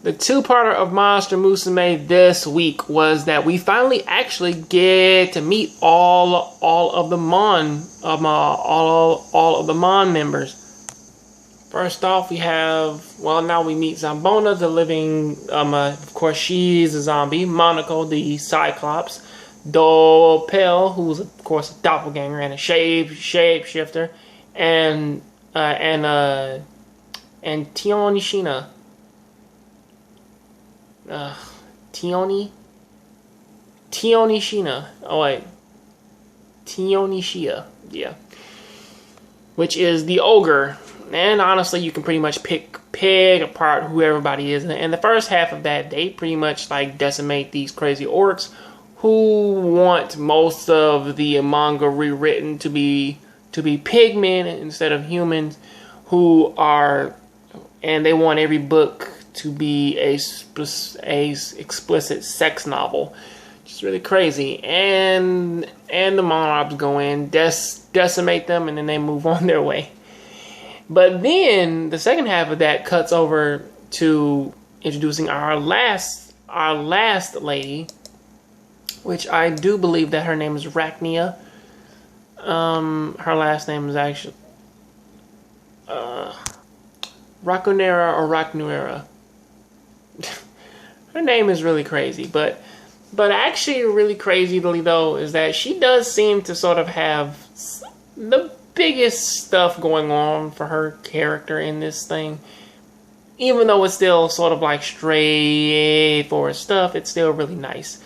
The two-parter of Monster Musume this week was that we finally actually get to meet all of the Mon all of the Mon members. First off, we have, well, now we meet Zambona, the living, of course, she's a zombie. Monaco, the Cyclops. Dopel, who's, of course, a doppelganger and a shapeshifter. And Tionishina. Tionishina. Oh, wait. Tionishia. Yeah. Which is the ogre. And honestly, you can pretty much pick apart who everybody is. And the first half of that, they pretty much like decimate these crazy orcs who want most of the manga rewritten to be pigmen instead of humans, who are, and they want every book to be a explicit sex novel. It's really crazy. And the monarchs go in, decimate them, and then they move on their way. But then the second half of that cuts over to introducing our last lady, which I do believe that her name is Rachnia. Her last name is actually Rakunera or Raknuera. Her name is really crazy, but actually really crazy though is that she does seem to sort of have the biggest stuff going on for her character in this thing. Even though it's still sort of like straightforward stuff, it's still really nice.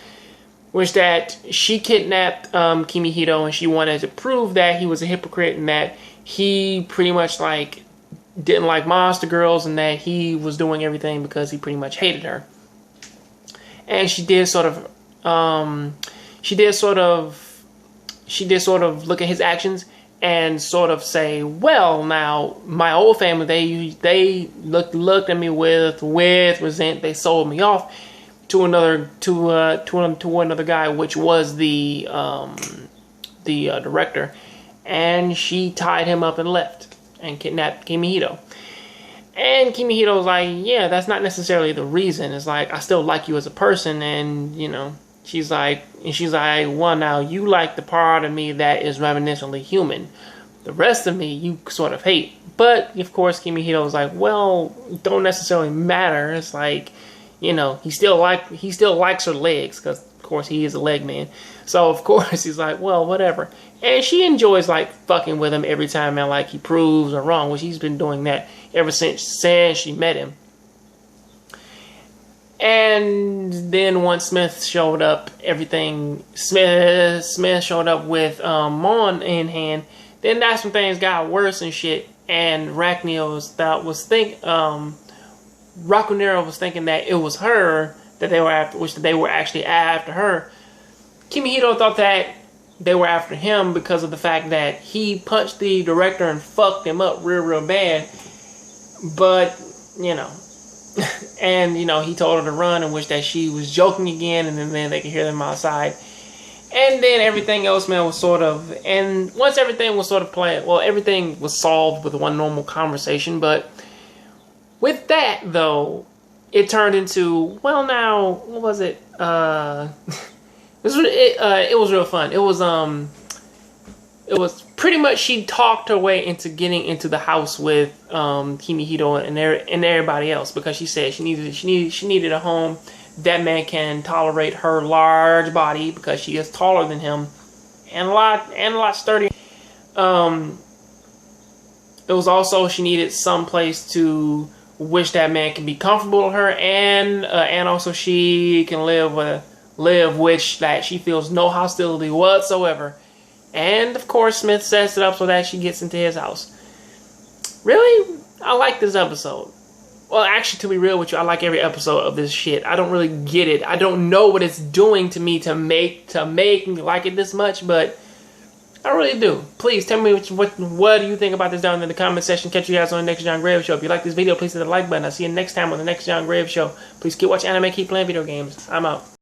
Which that she kidnapped Kimihito, and she wanted to prove that he was a hypocrite and that he pretty much like didn't like monster girls and that he was doing everything because he pretty much hated her. And she did sort of look at his actions and sort of say, well, now my old family, they looked at me with resent. They sold me off to another guy, which was the director, and she tied him up and left and kidnapped Kimihito. And Kimihito was like, yeah, that's not necessarily the reason. It's like, I still like you as a person, and you know, she's like, well, now you like the part of me that is reminiscently human. The rest of me you sort of hate. But of course, Kimihito was like, well, don't necessarily matter. It's like, you know, he still likes her legs, because of course he is a leg man. So of course he's like, well, whatever. And she enjoys like fucking with him every time, man, like he proves her wrong, which he's been doing that ever since she met him. And then once Smith showed up, Smith showed up with Mon in hand. Then that's when things got worse and shit. And Rakunera was thinking that it was her that they were after, which they were actually after her. Kimihito thought that they were after him because of the fact that he punched the director and fucked him up real bad. But, you know, and, you know, he told her to run, in which that she was joking again, and then they could hear them outside. And then everything else, man, was sort of, and once everything was sort of playing, well, everything was solved with one normal conversation, but with that, though, it turned into, well, now, what was it? It was real fun. It was pretty much, she talked her way into getting into the house with Kimihito and everybody else, because she said she needed a home that man can tolerate her large body, because she is taller than him and a lot sturdier. It was also, she needed some place to which that man can be comfortable with her, and also she can live which that she feels no hostility whatsoever. And of course, Smith sets it up so that she gets into his house. Really, I like this episode. Well, actually, to be real with you, I like every episode of this shit. I don't really get it. I don't know what it's doing to me to make me like it this much, but I really do. Please tell me what do you think about this down in the comment section. Catch you guys on the next Jongravesshow Show. If you like this video, please hit the like button. I'll see you next time on the next Jongravesshow Show. Please keep watching anime, keep playing video games. I'm out.